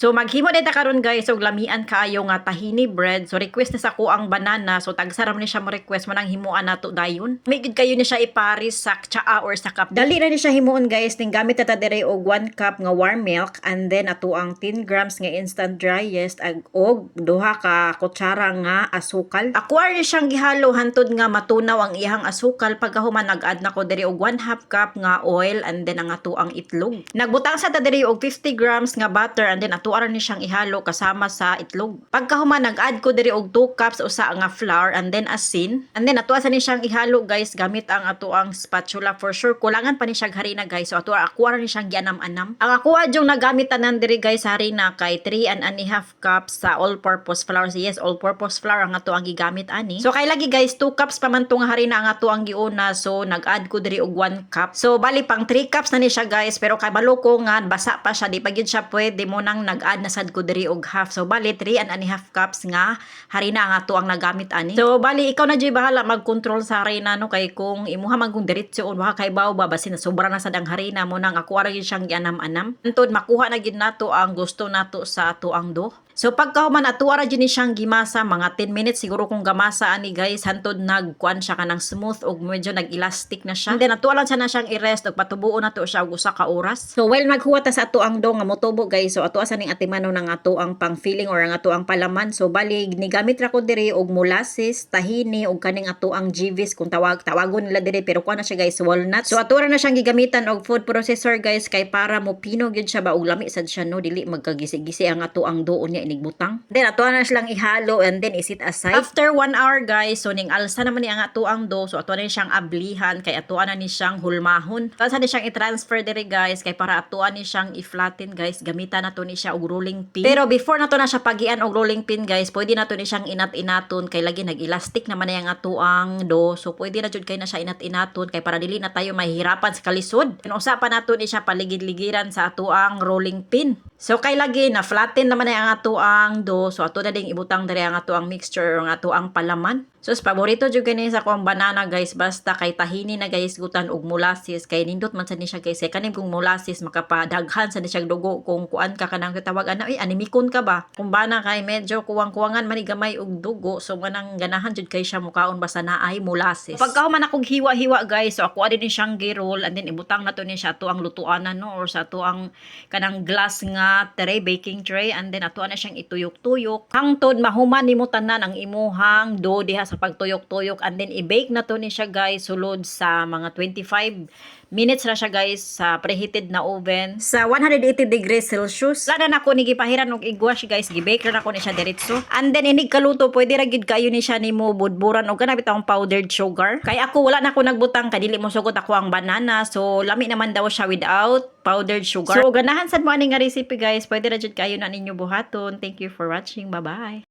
So maghimo dita karon guys og lamian kaayo nga tahini bread. So request na sa ko ang banana. So tagsaram ni siya mo request mo nang himuan nato dayon. May gid kayo ni siya iparis sa tsaa or sa cup. Dali ra ni siya himuon guys. Ning gamit ta dire og 1 cup nga warm milk and then ato ang 10 grams nga instant dry yeast og duha ka kutsara nga asukal. Akuar ni siyang gihalo hantod nga matunaw ang iyang asukal. Pagkahuman nag-add na ko dire og 1/2 cup nga oil and then ang ato ang itlog. Nagbutang sa ta dire og 50 grams nga butter and then ato ni siyang ihalo kasama sa itlog. Pagkahuman nag-add ko diri og 2 cups usa nga flour and then asin. And then ato sa ni siyang ihalo guys gamit ang ato ang spatula. For sure kulangan pa ni siya harina guys. So ato ako ni siyang gianam-anam. Ang ako adjong nagamit tanan diri guys harina kay 3.5 cups sa all-purpose flour. Yes, all-purpose flour ang ato ang gigamit ani. So kay lagi guys 2 cups pa man tong harina ang ato ang giuna. So nag-add ko diri og 1 cup. So bali pang 3 cups na ni siya guys pero kay balo ko nga basa pa siya di pa gyud siya pwede mo nang nag-add na sad ko diri og half. So bali 3.5 cups nga harina nga ato ang nagamit ani. So bali ikaw na jud bahala mag-control sa harina no kay kung imuha man kung diretso on wa kay baw ba basin na sobra na sad ang harina mo nang ako ra gyud siyang gianam-anam. Antod makuha na gyud nato ang gusto nato sa ato ang dough. So pagkahuman ato ra gyud ni siyang gimasa mga 10 minutes siguro kung gamasa ani guys hantod nagkuan siya kanang smooth og medyo nag-elastic na siya. And then ato lang siya na siyang i-rest og patubuon nato siya og usa ka oras. So while naghuwa ta sa ato ang dough nga motubo guys so ato asa ning atimano ng ato ang pang filling or ang ato ang palaman. So bali nigamit ra ko diri og molasses, tahini og kaning ato ang GVs kung tawagon nila diri pero kuan na siya guys walnuts. So ato ra na siyang gigamitan og food processor guys kay para mo pino gyud siya ba og lami sad siya no dili magkagisi-gisi ang ato ang dough niya inigbutang. Then ato na silang ihalo and then isit aside. After 1 hour guys so ning alsa naman ni ang ato ang dough so ato na siyang ablihan kay ato na ni siyang hulmahon. Tapos ni siyang i-transfer diri guys kay para ato ni siyang i-flatten guys gamitan nato ni siya og rolling pin. Pero before nato na siya pagian og rolling pin guys, pwede nato ni siyang inat-inaton kay lagi nag-elastic naman na yung ato ang dough. So pwede na jud kay na siya inat-inaton kay para dili na tayo mahihirapan sa kalisod. And usapan nato ni siya paligid-ligiran sa ato ang rolling pin. So kay lagi na flatten naman na ang ato ang dough. So ato na ding ibutang diri ang ato ang mixture or ang ato ang palaman. So paborito jud kani sa kong banana guys basta kay tahini na guys gutan og molasses kay nindot man sa ni siya guys kay kanin kung molasses makapadaghan sa ni siya dugo kung kuan ka kanang tawag ana ay animikon ka ba kung bana kay medyo kuwang-kuwangan man gamay og dugo so manang ganahan jud kay siya mukaon basta naay molasses. Pagkahuman akong hiwa-hiwa guys so ako adin siyang gi-roll and then ibutang nato ni siya ato ang lutuanan no or sa ato ang kanang glass nga tray baking tray and then ato na siyang ituyok-tuyok hangtod mahuman nimo tanan ang imuhang dough diha sa pagtuyok-tuyok and then i-bake na to ni siya guys sulod sa mga 25 minutes na siya guys sa preheated na oven sa 180 degrees Celsius. Lada na ko ni gipahiran og igwash guys, gibake na ko ni siya diretso. And then inig kaluto pwede ra gid kayo ni siya nimo budburan og kana bitawng powdered sugar. Kay ako wala na ko nagbutang kay dili mo sugot ako ang banana. So lami naman daw siya without powdered sugar. So ganahan sad mo ani nga recipe guys, pwede ra jud kayo na ninyo buhaton. Thank you for watching. Bye-bye.